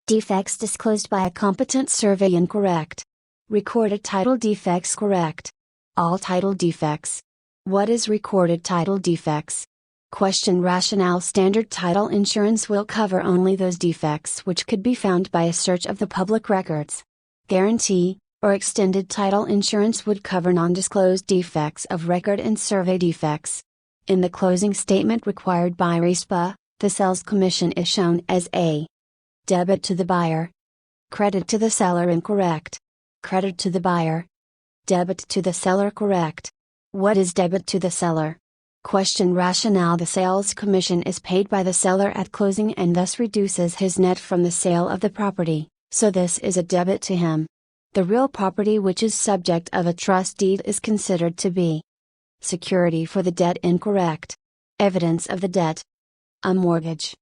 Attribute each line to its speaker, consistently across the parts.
Speaker 1: Defects disclosed by a competent survey incorrect. Recorded title defects correct. All title defects. What is recorded title defects? Question rationale. Standard title insurance will cover only those defects which could be found by a search of the public records. Guarantee, or extended title insurance would cover non-disclosed defects of record and survey defects. In the closing statement required by RESPA, the sales commission is shown as a debit to the buyer. Credit to the seller incorrect. Credit to the buyer. Debit to the seller correct. What is debit to the seller? Question rationale. The sales commission is paid by the seller at closing and thus reduces his net from the sale of the property, so this is a debit to him. The real property which is subject of a trust deed is considered to be security for the debt incorrect. Evidence of the debt. A mortgage.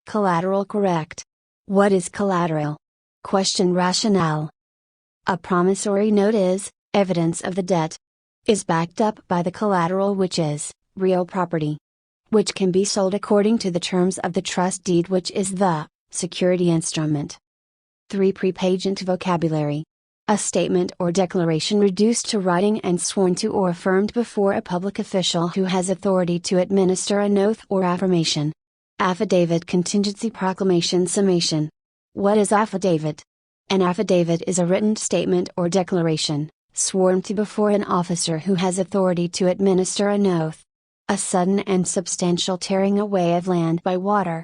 Speaker 1: Collateral correct. What is collateral? Question rationale. A promissory note is evidence of the debt. Is backed up by the collateral which is real property, which can be sold according to the terms of the trust deed which is the security instrument. 3. Prepagent vocabulary. A statement or declaration reduced to writing and sworn to or affirmed before a public official who has authority to administer an oath or affirmation. Affidavit. Contingency. Proclamation. Summation. What is affidavit? An affidavit is a written statement or declaration, sworn to before an officer who has authority to administer an oath. A sudden and substantial tearing away of land by water.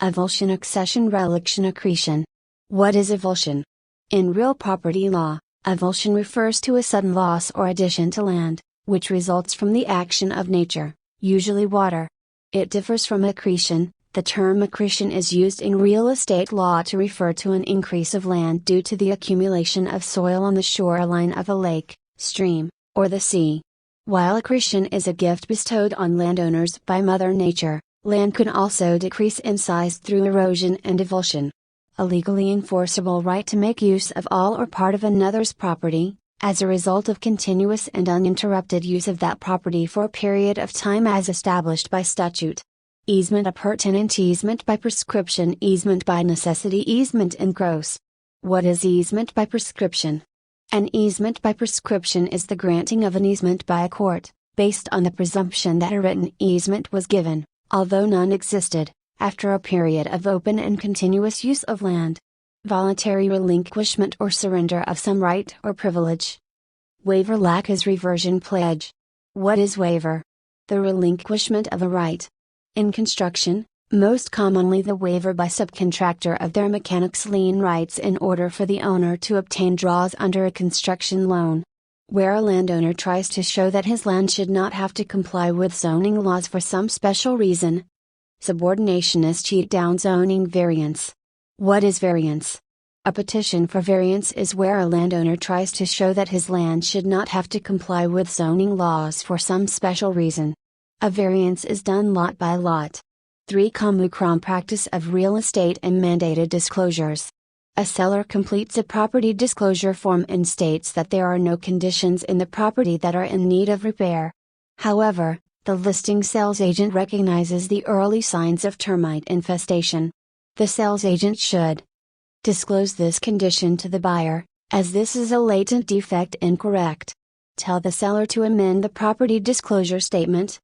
Speaker 1: Avulsion. Accession. Reliction. Accretion. What is avulsion? In real property law, avulsion refers to a sudden loss or addition to land, which results from the action of nature, usually water. It differs from accretion. The term accretion is used in real estate law to refer to an increase of land due to the accumulation of soil on the shoreline of a lake, stream, or the sea. While accretion is a gift bestowed on landowners by Mother Nature, land could also decrease in size through erosion and avulsion. A legally enforceable right to make use of all or part of another's property, as a result of continuous and uninterrupted use of that property for a period of time as established by statute. Easement. Appurtenant. Easement by prescription. Easement by necessity. Easement in gross. What is easement by prescription? An easement by prescription is the granting of an easement by a court, based on the presumption that a written easement was given, although none existed, after a period of open and continuous use of land. Voluntary relinquishment or surrender of some right or privilege. Waiver. Lack is reversion. Pledge. What is waiver? The relinquishment of a right. In construction, most commonly the waiver by subcontractor of their mechanics lien rights in order for the owner to obtain draws under a construction loan. Where a landowner tries to show that his land should not have to comply with zoning laws for some special reason. Subordination is cheat down. Zoning. Variance. What is variance? A petition for variance is where a landowner tries to show that his land should not have to comply with zoning laws for some special reason. A variance is done lot by lot. 3. Common practice of real estate and mandated disclosures. A seller completes a property disclosure form and states that there are no conditions in the property that are in need of repair. However, the listing sales agent recognizes the early signs of termite infestation. The sales agent should disclose this condition to the buyer, as this is a latent defect. Incorrect. Tell the seller to amend the property disclosure statement.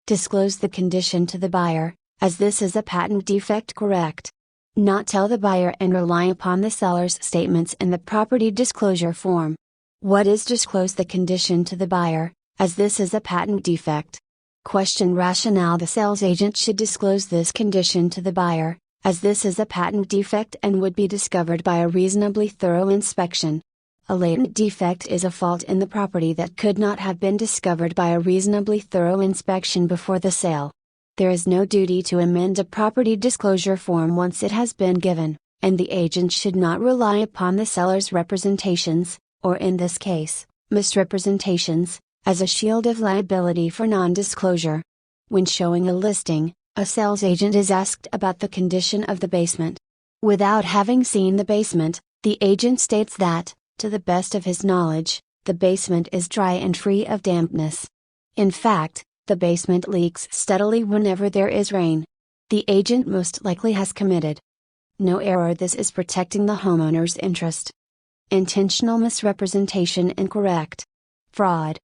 Speaker 1: Disclose the condition to the buyer, as this is a patent defect. Correct. Not tell the buyer and rely upon the seller's statements in the property disclosure form. What is disclose the condition to the buyer, as this is a patent defect? Question rationale. The sales agent should disclose this condition to the buyer, as this is a patent defect and would be discovered by a reasonably thorough inspection. A latent defect is a fault in the property that could not have been discovered by a reasonably thorough inspection before the sale. There is no duty to amend a property disclosure form once it has been given, and the agent should not rely upon the seller's representations, or in this case, misrepresentations, as a shield of liability for non-disclosure. When showing a listing, a sales agent is asked about the condition of the basement. Without having seen the basement, the agent states that, to the best of his knowledge, the basement is dry and free of dampness. In fact, the basement leaks steadily whenever there is rain. The agent most likely has committed No error. This is protecting the homeowner's interest. Intentional misrepresentation incorrect. Fraud.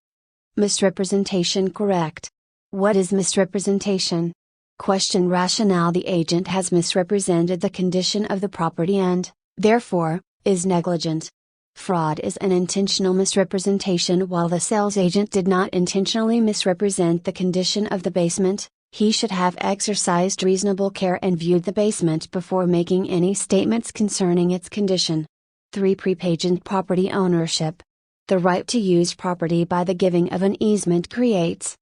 Speaker 1: Misrepresentation correct. What is misrepresentation? Question rationale. The agent has misrepresented the condition of the property and, therefore, is negligent. Fraud is an intentional misrepresentation. While the sales agent did not intentionally misrepresent the condition of the basement, he should have exercised reasonable care and viewed the basement before making any statements concerning its condition. 3. Prepagent property ownership. The right to use property by the giving of an easement creates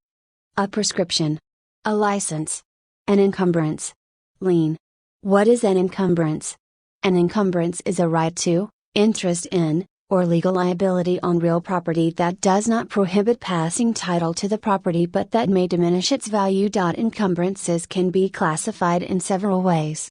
Speaker 1: a prescription, a license, an encumbrance, lien. What is an encumbrance? An encumbrance is a right to, interest in, or legal liability on real property that does not prohibit passing title to the property but that may diminish its value. Encumbrances can be classified in several ways.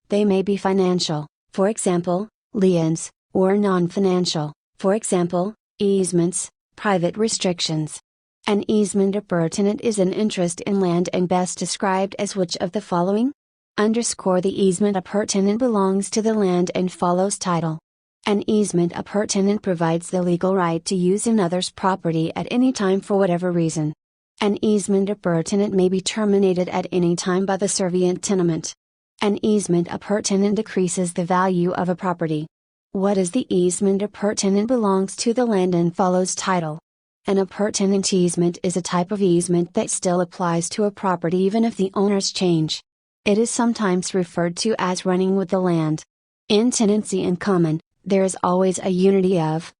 Speaker 1: They may be financial, for example, liens, or non-financial, for example, easements, private restrictions. An easement appurtenant is an interest in land and best described as which of the following? The easement appurtenant belongs to the land and follows title. An easement appurtenant provides the legal right to use another's property at any time for whatever reason. An easement appurtenant may be terminated at any time by the servient tenement. An easement appurtenant decreases the value of a property. What is the easement appurtenant? Belongs to the land and follows title. An appurtenant easement is a type of easement that still applies to a property even if the owners change. It is sometimes referred to as running with the land. In tenancy in common, there is always a unity of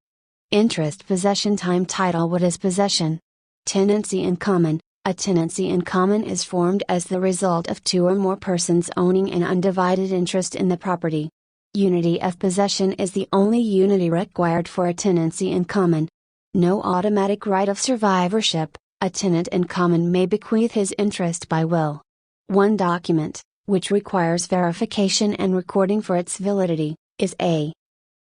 Speaker 1: interest, possession, time, title. What is possession? Tenancy in common. A tenancy in common is formed as the result of two or more persons owning an undivided interest in the property. Unity of possession is the only unity required for a tenancy in common. No automatic right of survivorship. A tenant in common may bequeath his interest by will. One document, which requires verification and recording for its validity, is a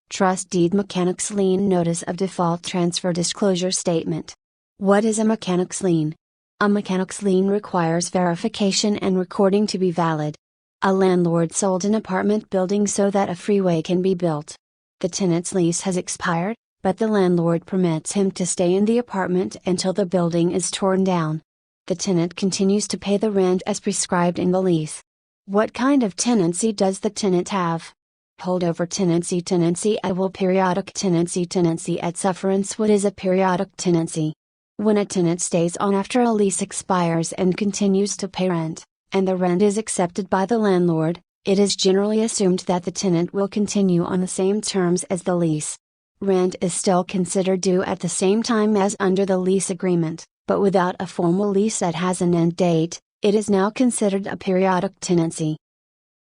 Speaker 1: trust deed, mechanics lien, notice of default, transfer, disclosure statement. What is a mechanics lien? A mechanics lien requires verification and recording to be valid. A landlord sold an apartment building so that a freeway can be built. The tenant's lease has expired, but the landlord permits him to stay in the apartment until the building is torn down. The tenant continues to pay the rent as prescribed in the lease. What kind of tenancy does the tenant have? Holdover tenancy, tenancy at will, periodic tenancy, tenancy at sufferance. What is a periodic tenancy? When a tenant stays on after a lease expires and continues to pay rent, and the rent is accepted by the landlord, it is generally assumed that the tenant will continue on the same terms as the lease. Rent is still considered due at the same time as under the lease agreement, but without a formal lease that has an end date, it is now considered a periodic tenancy.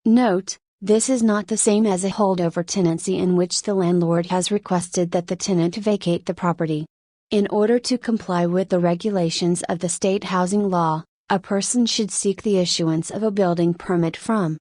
Speaker 1: Note: this is not the same as a holdover tenancy in which the landlord has requested that the tenant vacate the property. In order to comply with the regulations of the state housing law, a person should seek the issuance of a building permit from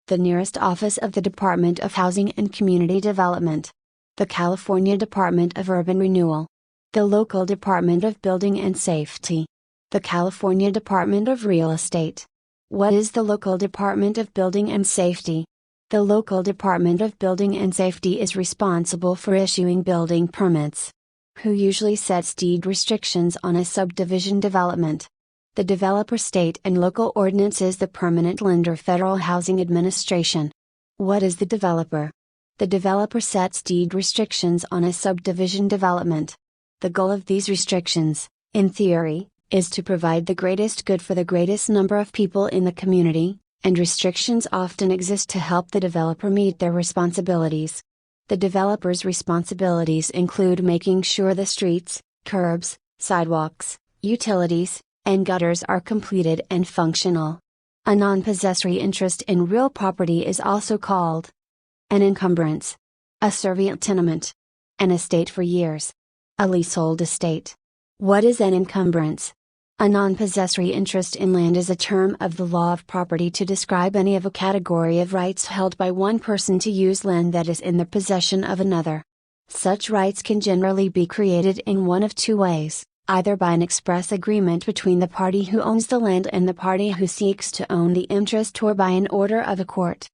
Speaker 1: the nearest office of the Department of Housing and Community Development, the California Department of Urban Renewal, the local Department of Building and Safety, the California Department of Real Estate. What is the local Department of Building and Safety? The local Department of Building and Safety is responsible for issuing building permits. Who usually sets deed restrictions on a subdivision development? The developer. State and local ordinances. The permanent lender. Federal Housing Administration. What is the developer? The developer sets deed restrictions on a subdivision development. The goal of these restrictions, in theory, is to provide the greatest good for the greatest number of people in the community, and restrictions often exist to help the developer meet their responsibilities. The developer's responsibilities include making sure the streets, curbs, sidewalks, utilities, and gutters are completed and functional. A non-possessory interest in real property is also called an encumbrance, a servient tenement, an estate for years, a leasehold estate. What is an encumbrance? A non-possessory interest in land is a term of the law of property to describe any of a category of rights held by one person to use land that is in the possession of another. Such rights can generally be created in one of two ways, either by an express agreement between the party who owns the land and the party who seeks to own the interest, or by an order of a court.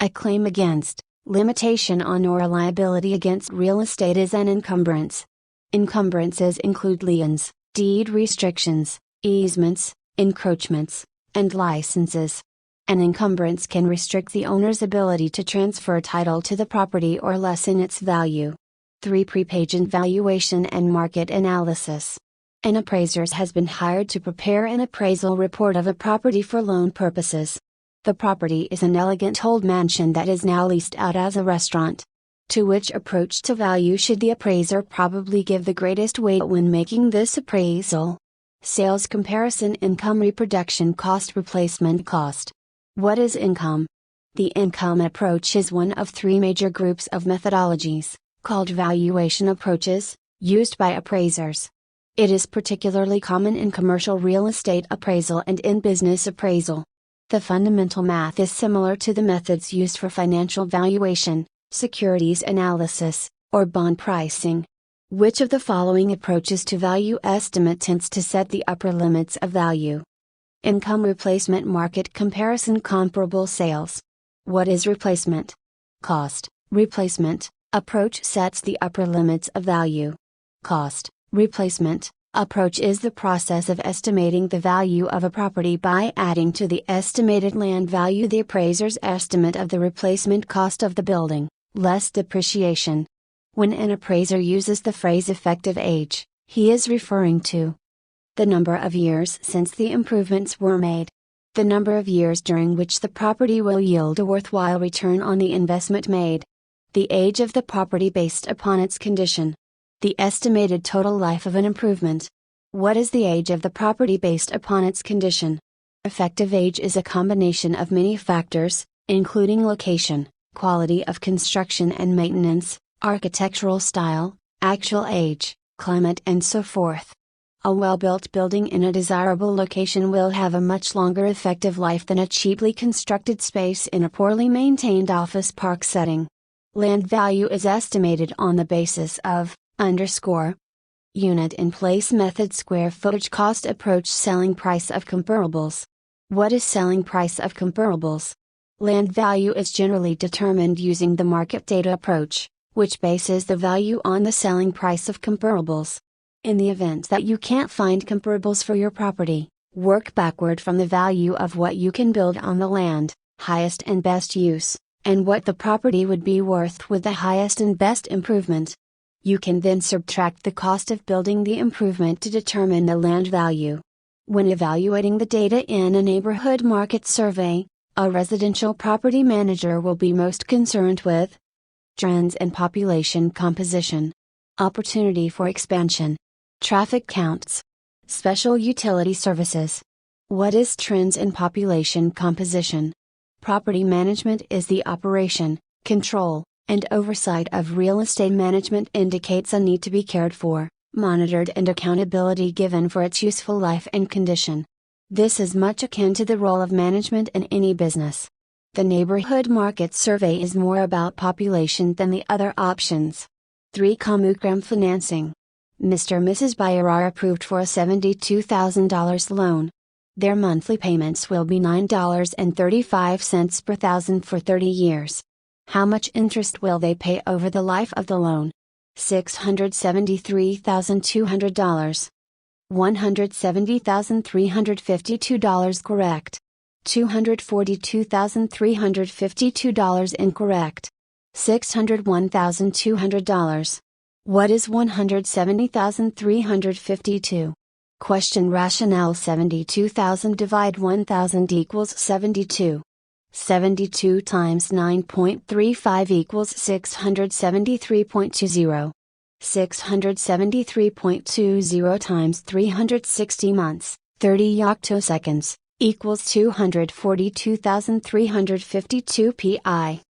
Speaker 1: A claim against, limitation on or a liability against real estate is an encumbrance. Encumbrances include liens, deed restrictions, easements, encroachments, and licenses. An encumbrance can restrict the owner's ability to transfer title to the property or lessen its value. 3. Pre-pagent valuation and market analysis. An appraiser has been hired to prepare an appraisal report of a property for loan purposes. The property is an elegant old mansion that is now leased out as a restaurant. To which approach to value should the appraiser probably give the greatest weight when making this appraisal? Sales comparison, income, reproduction cost, replacement cost. What is income? The income approach is one of three major groups of methodologies, called valuation approaches, used by appraisers. It is particularly common in commercial real estate appraisal and in business appraisal. The fundamental math is similar to the methods used for financial valuation, securities analysis, or bond pricing. Which of the following approaches to value estimate tends to set the upper limits of value? Income, replacement, market comparison, comparable sales. What is replacement? Cost, replacement, approach sets the upper limits of value. Cost, replacement, approach is the process of estimating the value of a property by adding to the estimated land value the appraiser's estimate of the replacement cost of the building, less depreciation. When an appraiser uses the phrase effective age, he is referring to the number of years since the improvements were made, the number of years during which the property will yield a worthwhile return on the investment made, the age of the property based upon its condition, the estimated total life of an improvement. What is the age of the property based upon its condition? Effective age is a combination of many factors, including location, quality of construction and maintenance, architectural style, actual age, climate, and so forth. A well-built building in a desirable location will have a much longer effective life than a cheaply constructed space in a poorly maintained office park setting. Land value is estimated on the basis of unit in place method, square footage, cost approach, selling price of comparables. What is selling price of comparables? Land value is generally determined using the market data approach, which bases the value on the selling price of comparables. In the event that you can't find comparables for your property, work backward from the value of what you can build on the land, highest and best use, and what the property would be worth with the highest and best improvement. You can then subtract the cost of building the improvement to determine the land value. When evaluating the data in a neighborhood market survey, a residential property manager will be most concerned with trends in population composition, opportunity for expansion, traffic counts, special utility services. What is trends in population composition? Property management is the operation, control, and oversight of real estate. Management indicates a need to be cared for, monitored, and accountability given for its useful life and condition. This is much akin to the role of management in any business. The neighborhood market survey is more about population than the other options. 3. Comugram financing. Mr. and Mrs. Buyer are approved for a $72,000 loan. Their monthly payments will be $9.35 per thousand for 30 years. How much interest will they pay over the life of the loan? $673,200. $170,352 correct. $242,352 incorrect. $601,200. What is $170,352? Question rationale. 72,000 divide 1,000 equals 72. 72 times 9.35 equals 673.20. 673.20 times 360 months, 30 octoseconds, equals 242,352 pi.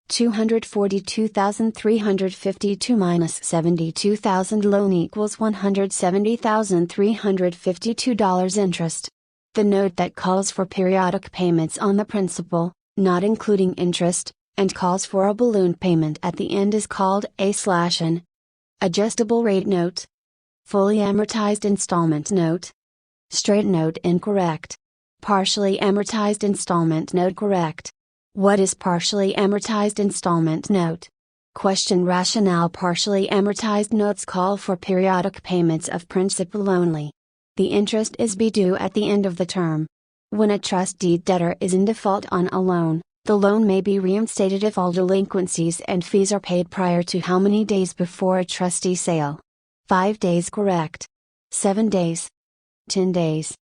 Speaker 1: 242,352 minus 72,000 loan equals $170,352 interest. The note that calls for periodic payments on the principal, not including interest, and calls for a balloon payment at the end is called A/N. Adjustable rate note. Fully amortized installment note. Straight note incorrect. Partially amortized installment note correct. What is partially amortized installment note? Question rationale. Partially amortized notes call for periodic payments of principal only. The interest is due at the end of the term. When a trust deed debtor is in default on a loan, the loan may be reinstated if all delinquencies and fees are paid prior to how many days before a trustee sale? 5 days correct. 7 days. 10 days.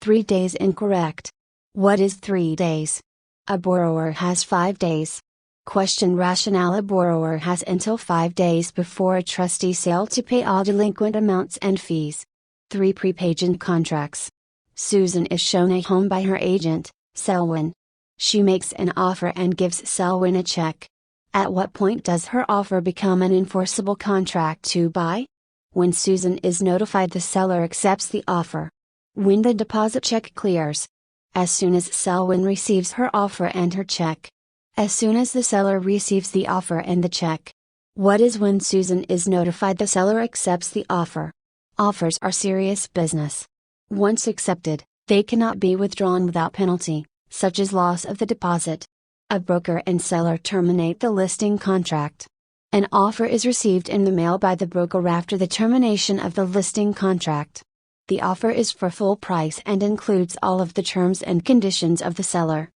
Speaker 1: 3 days incorrect. What is 3 days? A borrower has 5 days. Question rationale. A borrower has until 5 days before a trustee sale to pay all delinquent amounts and fees. 3 pre-pagent contracts. Susan is shown a home by her agent, Selwyn. She makes an offer and gives Selwyn a check. At what point does her offer become an enforceable contract to buy? When Susan is notified the seller accepts the offer. When the deposit check clears. As soon as Selwyn receives her offer and her check. As soon as the seller receives the offer and the check. What is when Susan is notified the seller accepts the offer? Offers are serious business. Once accepted, they cannot be withdrawn without penalty, such as loss of the deposit. A broker and seller terminate the listing contract. An offer is received in the mail by the broker after the termination of the listing contract. The offer is for full price and includes all of the terms and conditions of the seller.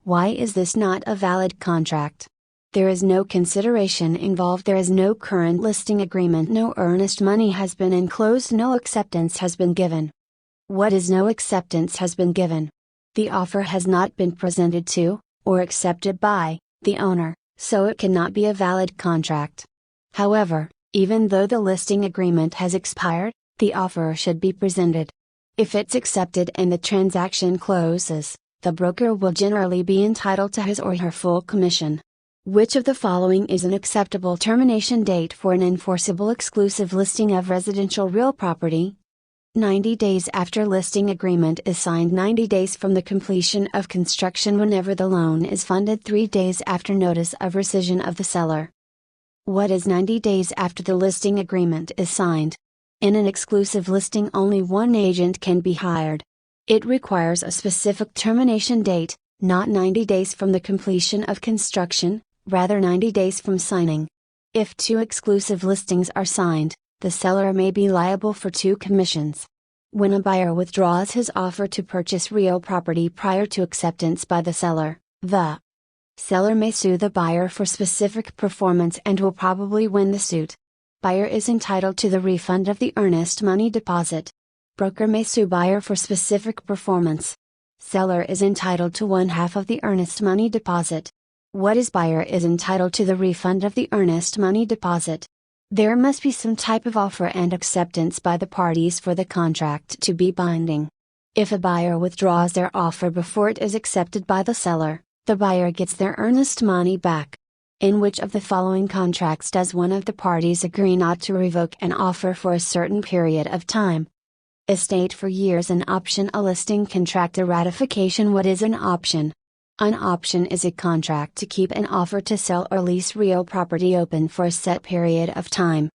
Speaker 1: Why is this not a valid contract? There is no consideration involved. There is no current listing agreement. No earnest money has been enclosed. No acceptance has been given. What is no acceptance has been given? The offer has not been presented to, or accepted by, the owner, so it cannot be a valid contract. However, even though the listing agreement has expired, the offer should be presented. If it's accepted and the transaction closes, the broker will generally be entitled to his or her full commission. Which of the following is an acceptable termination date for an enforceable exclusive listing of residential real property? 90 days after listing agreement is signed. 90 days from the completion of construction whenever the loan is funded. 3 days after notice of rescission of the seller. What is 90 days after the listing agreement is signed? In an exclusive listing only one agent can be hired. It requires a specific termination date, not 90 days from the completion of construction, rather 90 days from signing. If 2 exclusive listings are signed, the seller may be liable for 2 commissions. When a buyer withdraws his offer to purchase real property prior to acceptance by the seller, the seller may sue the buyer for specific performance and will probably win the suit. Buyer is entitled to the refund of the earnest money deposit. Broker may sue buyer for specific performance. Seller is entitled to 1/2 of the earnest money deposit. What is buyer is entitled to the refund of the earnest money deposit? There must be some type of offer and acceptance by the parties for the contract to be binding. If a buyer withdraws their offer before it is accepted by the seller, the buyer gets their earnest money back. In which of the following contracts does one of the parties agree not to revoke an offer for a certain period of time? Estate for years. An option. A listing contract. A ratification. What is an option? An option is a contract to keep an offer to sell or lease real property open for a set period of time.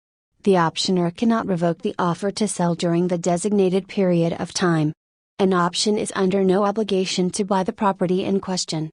Speaker 1: The optioner cannot revoke the offer to sell during the designated period of time. An option is under no obligation to buy the property in question.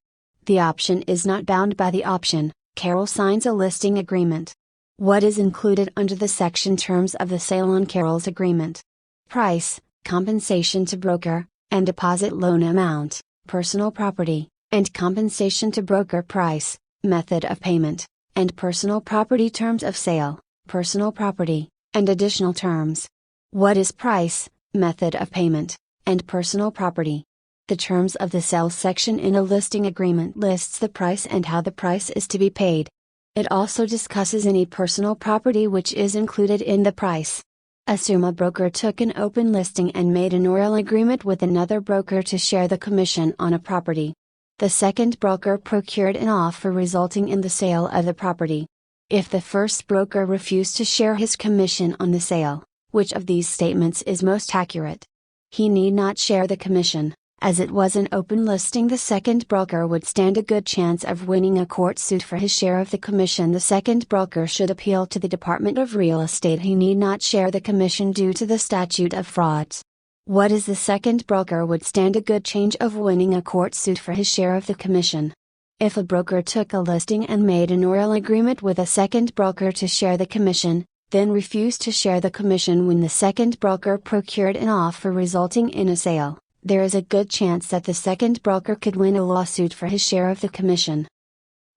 Speaker 1: The option is not bound by the option. Carol signs a listing agreement. What is included under the section terms of the sale on Carol's agreement? Price, compensation to broker, and deposit loan amount, personal property, and compensation to broker price, method of payment, and personal property terms of sale, personal property, and additional terms. What is price, method of payment, and personal property? The terms of the sale section in a listing agreement lists the price and how the price is to be paid. It also discusses any personal property which is included in the price. Assume a broker took an open listing and made an oral agreement with another broker to share the commission on a property. The second broker procured an offer resulting in the sale of the property. If the first broker refused to share his commission on the sale, which of these statements is most accurate? He need not share the commission. As it was an open listing, the second broker would stand a good chance of winning a court suit for his share of the commission. The second broker should appeal to the Department of Real Estate. He need not share the commission due to the statute of frauds. What is the second broker would stand a good chance of winning a court suit for his share of the commission? If a broker took a listing and made an oral agreement with a second broker to share the commission, then refused to share the commission when the second broker procured an offer resulting in a sale, there is a good chance that the second broker could win a lawsuit for his share of the commission.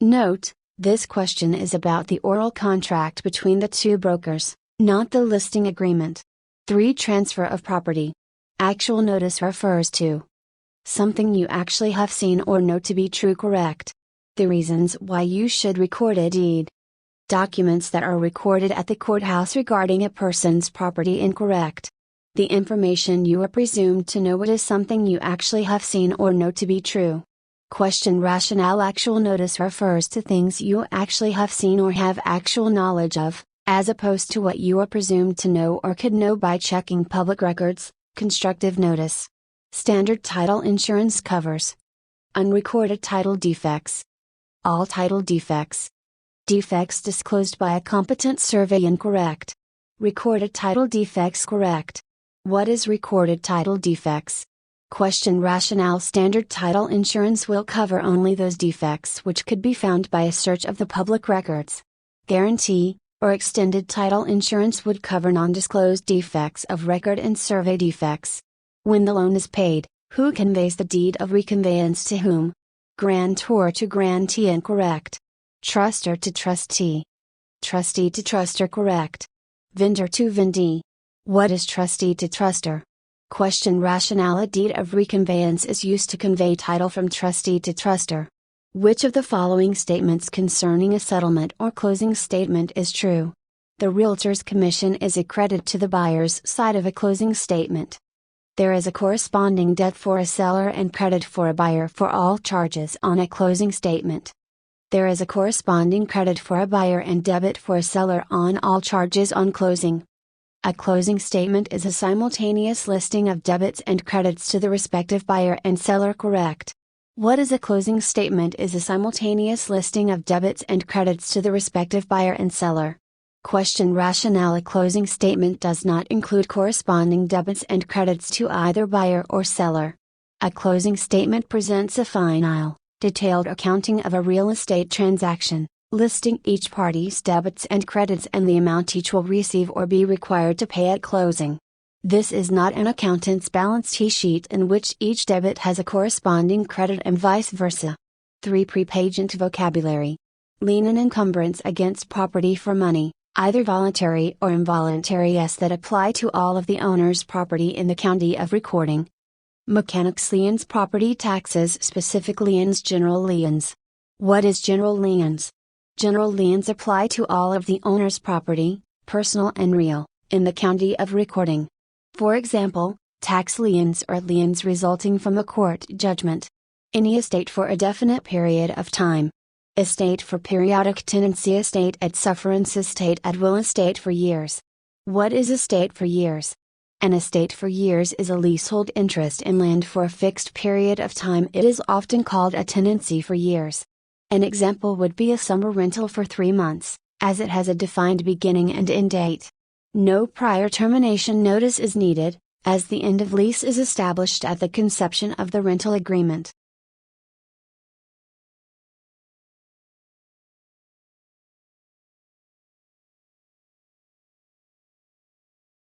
Speaker 1: Note, this question is about the oral contract between the two brokers, not the listing agreement. 3. Transfer of property. Actual notice refers to something you actually have seen or know to be true. Correct. The reasons why you should record a deed. Documents that are recorded at the courthouse regarding a person's property. Incorrect. The information you are presumed to know is something you actually have seen or know to be true. Question rationale. Actual notice refers to things you actually have seen or have actual knowledge of, as opposed to what you are presumed to know or could know by checking public records. Constructive notice. Standard title insurance covers unrecorded title defects, all title defects, defects disclosed by a competent survey. Incorrect. Recorded title defects. Correct. What is recorded title defects? Question rationale. Standard title insurance will cover only those defects which could be found by a search of the public records. Guarantee, or extended title insurance would cover non-disclosed defects of record and survey defects. When the loan is paid, who conveys the deed of reconveyance to whom? Grantor to grantee. Incorrect. Truster to trustee. Trustee to truster. Correct. Vendor to vendee. What is trustee to truster? Question rationale. A deed of reconveyance is used to convey title from trustee to truster. Which of the following statements concerning a settlement or closing statement is true? The realtor's commission is a credit to the buyer's side of a closing statement. There is a corresponding debt for a seller and credit for a buyer for all charges on a closing statement. There is a corresponding credit for a buyer and debit for a seller on all charges on closing. A closing statement is a simultaneous listing of debits and credits to the respective buyer and seller. Correct. What is a closing statement? Is a simultaneous listing of debits and credits to the respective buyer and seller. Question rationale. A closing statement does not include corresponding debits and credits to either buyer or seller. A closing statement presents a final, detailed accounting of a real estate transaction, listing each party's debits and credits and the amount each will receive or be required to pay at closing. This is not an accountant's balance sheet in which each debit has a corresponding credit and vice versa. 3. Prepagent vocabulary. Lien and encumbrance against property for money, either voluntary or involuntary, that apply to all of the owner's property in the county of recording. Mechanics liens. Property taxes. Specific liens. General liens. What is general liens? General liens apply to all of the owner's property, personal and real, in the county of recording. For example, tax liens are liens resulting from a court judgment. Any estate for a definite period of time. Estate for periodic tenancy. Estate at sufferance. Estate at will. Estate for years. What is estate for years? An estate for years is a leasehold interest in land for a fixed period of time. It is often called a tenancy for years. An example would be a summer rental for 3 months, as it has a defined beginning and end date. No prior termination notice is needed, as the end of lease is established at the conception of the rental agreement.